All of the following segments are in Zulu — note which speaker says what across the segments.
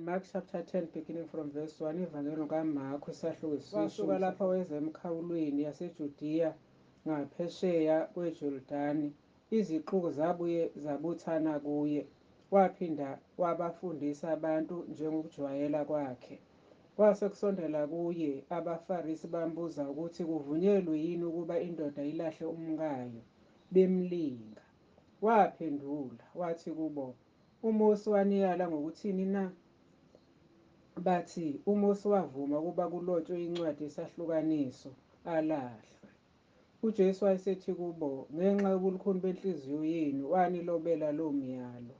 Speaker 1: Mark chapter 10 beginning from verse 1, ivangeli kaMarku isahluko wasuka lapha weza emkhawulweni yaseJudiya ngaphesheya kweJordani. Izixuku zabuye zabuthana kuye, waphinda wabafundisa abantu njengokujwayela kwakhe. Kwase kusondela kuye abaFarisi bambuza ukuthi kuvunyelwe yini ukuba indoda ilahle umkayo, bemlinga. Waphendula wathi kubo, uMose waniyala ngokuthini na? Bathi, uMose wavuma ukuba kulotshwe incwadi yesahlukaniso alahlwe. UJesu wayesethi kubo, ngenxa yobulukhuni benhliziyo yenu wanilobela lowo myalo.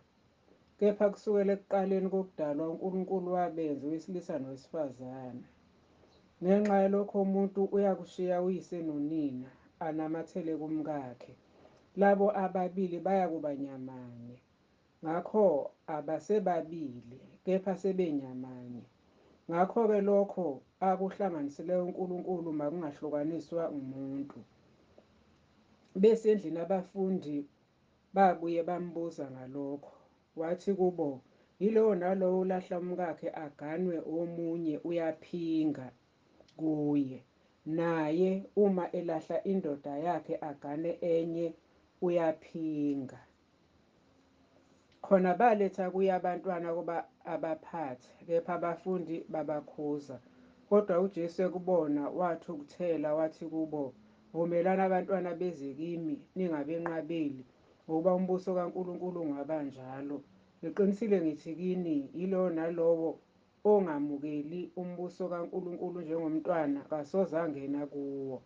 Speaker 1: Kepha kusukela ekuqaleni kokudalwa uNkulunkulu wabenza owesilisa nowesifazane. Ngenxa yalokho umuntu uyakushiya uyise nonina, anamathele kumkakhe. Labo ababili bayakuba nyamanye. Ngakho abasebabili, kepha sebenyamanye. Ngakho-ke lokho akuhlanganisileyo uNkulunkulu makungahlukaniswa umuntu. Besendlini abafundi babuye bambuza ngalokho. Wathi kubo, yilowo nalowo ulahla umkakhe aganwe omunye uyaphinga kuye. Naye uma elahla indoda yakhe agane enye uyaphinga. Khona baletha kuye abantwana kuba abaphathe, kepha abafundi babakhuza. Kodwa uJesu ekubona wathukuthela wathi kubo, vumelani abantwana beze kimi, ningabenqabeli, ngoba umbuso kaNkulunkulu ungabanjalo. Ngiqinisile ngithi kini, yilowo nalowo ongamukeli umbuso kaNkulunkulu njengomntwana kasoze angena kuwo.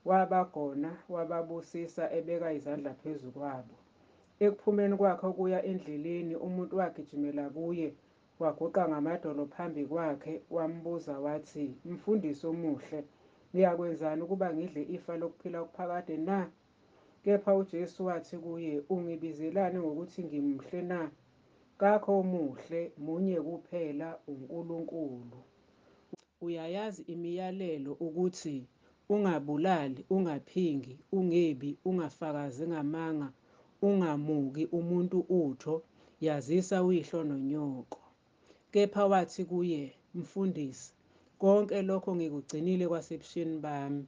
Speaker 1: Wabagona, wababusisa, ebeka izandla phezu kwabo. Ekuphumeni kwakhe ukuya endleleni, umuntu wagijimela kuye, waguqa ngamadolo phambi kwakhe, wambuza wathi, Mfundisi omuhle, ngiyakwenzani ukuba ngidle ifa lokuphila okuphakade na? Kepha uJesu wathi kuye, ungibizelani ngokuthi ngimuhle na? Kakho omuhle, munye kuphela, uNkulunkulu. Uyayazi imiyalelo ukuthi, ungabulali, ungaphingi, ungebi, ungafakazi ngamanga, ungamuki umuntu utho, yazisa uyihlo nonyoko. Kepha wathi kuye, Mfundisi, konke lokho ngikugcinile kwasebusheni bami.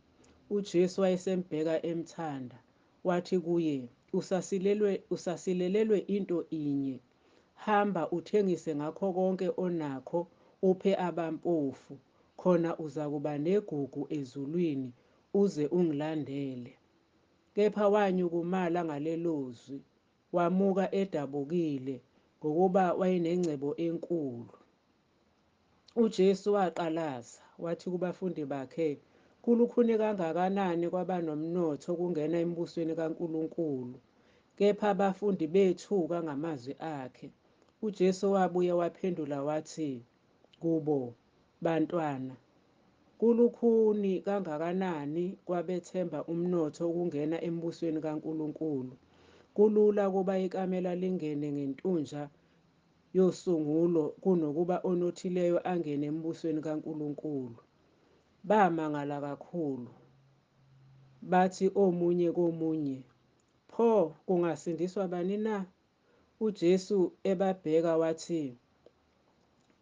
Speaker 1: UJesu wayesembheka emthanda, wathi kuye, usasilelelwe into inye. Hamba uthengise ngakho konke onakho, uphe abampofu, khona uzakuba negugu ezulwini, uze ungilandele. Kepha wanyukumala ngalelozwi, wamuka edabukile, ngokuba wayenengcebo enkulu. UJesu waqalaza, wathi kubafundi bakhe, kulukhuni kangakanani kwabanomnotho ukungena embusweni kaNkulunkulu. Kepha abafundi bethuka ngamazwi akhe. UJesu wabuye waphendula wathi kubo, bantwana, kulukhuni kangakanani kwabethemba umnotho ukungena embusweni kaNkulunkulu. Kulula ukuba ikamela lingene ngentunja yosungulo kunokuba onothileyo angene embusweni kaNkulunkulu. Bamangala kakhulu. Bathi omunye komunye, pho kungasindiswa bani na? UJesu ebabheka wathi,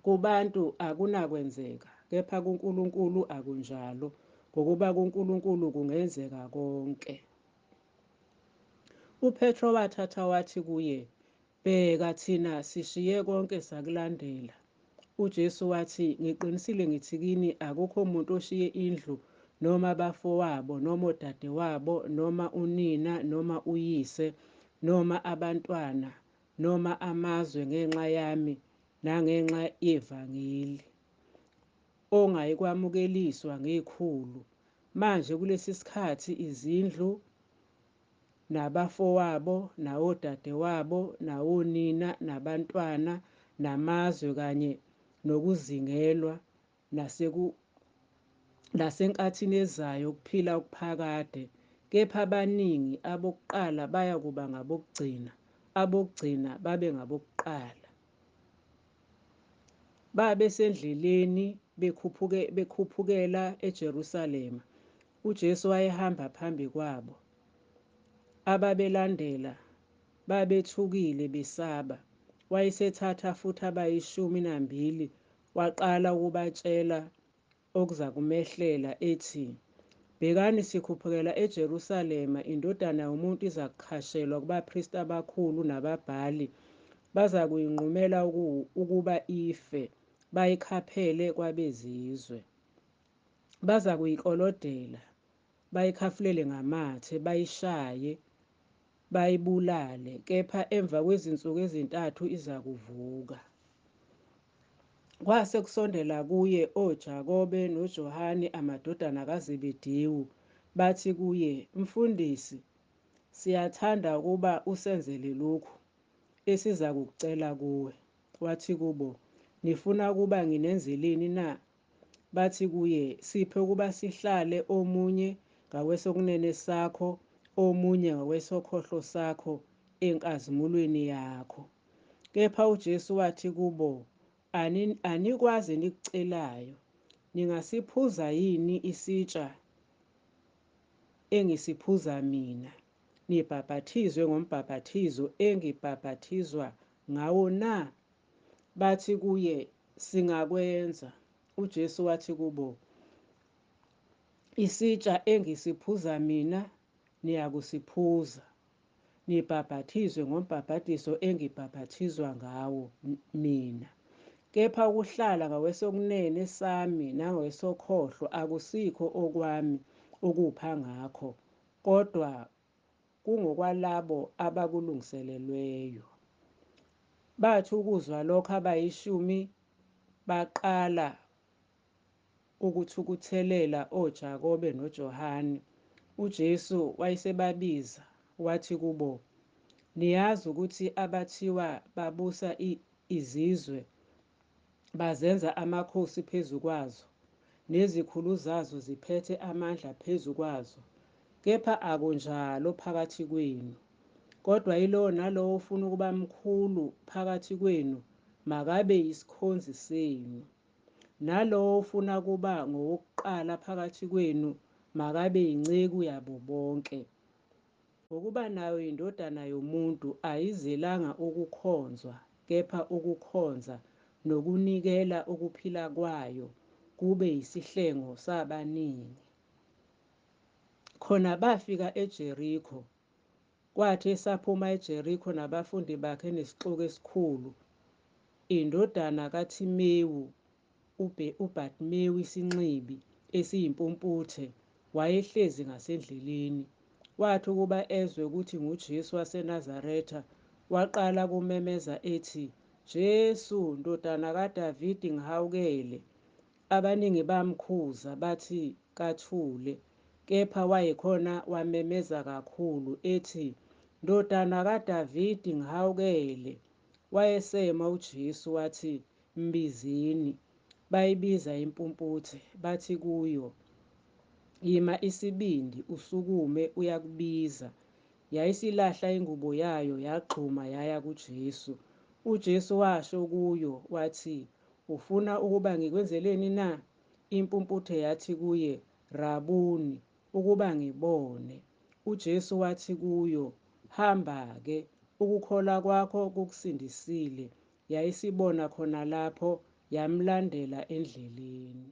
Speaker 1: kubantu akunakwenzeka, kepha kuNkulunkulu akunjalo, ngokuba kuNkulunkulu kungenzeka konke. UPetro wathatha wathi kuye, bheka thina sishiye konke sakulandela. UJesu wathi, ngiqinisile ngithi kini, akukho umuntu oshiye indlu, noma abafowabo, noma odadewabo, noma unina, noma uyise, noma abantwana, noma amazwe ngenxa yami nangenxa yevangeli, ongayikwamukeliswa ngekhulu. Manje kulesi sikhathi izindlu, nabafowabo, nawodadewabo, nawonina, nabantwana, namazwe kanye nokuzingelwa, nasenkathini ezayo ukuphila okuphakade. Kepha abaningi abokuqala baya kuba ngabokugcina, abokugcina babe ngabokuqala. Babesendleleni bekhuphukela eJerusalema. UJesu wayehamba phambi kwabo. Ababelandela babethukile besaba, wayesethatha futhi abayishumi nambili waqala ukubatshela okuza kumehlela ethi, bhekani sikhuphukela eJerusalema, indodana yomuntu iza kukhashelwa kubapristi abakhulu nababhali, baza kuyinqumela ukuba ife, bayikhaphele kwabezizwe. Baza kuyikolodela, bayikhafulele ngamathe, bayishaye, bayibulale, kepha emva kwezinsuku ezintathu iza kuvuka. Kwase kusondela kuye oJakobe noJohane amadodana kaZebedewu, bathi kuye, Mfundisi, siyathanda ukuba usenzele lokhu esiza kukucela kuwe. Wathi kubo, nifuna ukuba nginenzeleni na? Bathi kuye, siphe ukuba sihlale omunye ngakwesokunene sakho, omunye ngakwesokhohlo sakho enkazimulweni yakho. Kepha uJesu wathi kubo, anikwazi enikucelayo. Ningasiphuza yini isitsha engisiphuza mina, nibhaphathizwe ngombhaphathizo engibhaphathizwa ngawo na? Bathi kuye, singakwenza. UJesu wathi kubo, isitsha engisiphuza mina niyakusiphuza, nibhaphathizwe ngombhaphathizo engibhaphathizwa ngawo mina. Kepha ukuhlala ngakwesokunene sami nangakwesokhohlo akusikho okwami ukupha ngakho, kodwa kungokwalabo abakulungiselelweyo. Bathi ukuzwa lokho abayishumi baqala ukuthukuthelela oJakobe noJohane. UJesu wayesebabiza wathi kubo, niyazi ukuthi abathiwa babusa izizwe bazenza amakhosi phezu kwazo, nezikhulu zazo ziphethe amandla phezu kwazo. Kepha akunjalo phakathi kwenu. Kodwa yilowo nalowo ofuna ukuba mkhulu phakathi kwenu makabe yisikhonzi senu. Nalowo ofuna kuba ngowokuqala phakathi kwenu makabe yinceku yabo bonke. Ngokuba nayo indodana yomuntu ayizelanga ukukhonzwa, kepha ukukhonza nokunikela ukuphila kwayo kube yisihlengo sabaningi. Khona bafika eJerikho. Kwathi esaphuma eJerikho nabafundi bakhe enesixuku esikhulu, indodana kaThimewu, uBhatimewu isinxibi esiyimpumputhe, wayehlezi ngasendleleni. Wathi ukuba ezwe ukuthi nguJesu waseNazaretha, waqala kumemeza ethi, Jesu, ndodana kaDavidi, ngihawukele. Abaningi bamkhuza bathi kathule, kepha wayekhona wamemeza kakhulu ethi, ndodana kaDavidi, ngihawukele. Wayesema uJesu wathi, mbizeni. Bayibiza impumputhe, bathi kuyo, yima isibindi, usukume, uyakubiza. Yayisilahla ingubo yayo yagxuma yaya kuJesu. UJesu washo kuyo wathi, ufuna ukuba ngikwenzeleni na? Impumputhe yathi kuye, Rabuni, ukuba ngibone. UJesu wathi kuyo, hamba-ke, ukukholwa kwakho kukusindisile. Yayisibona khona lapho, yamlandela endleleni.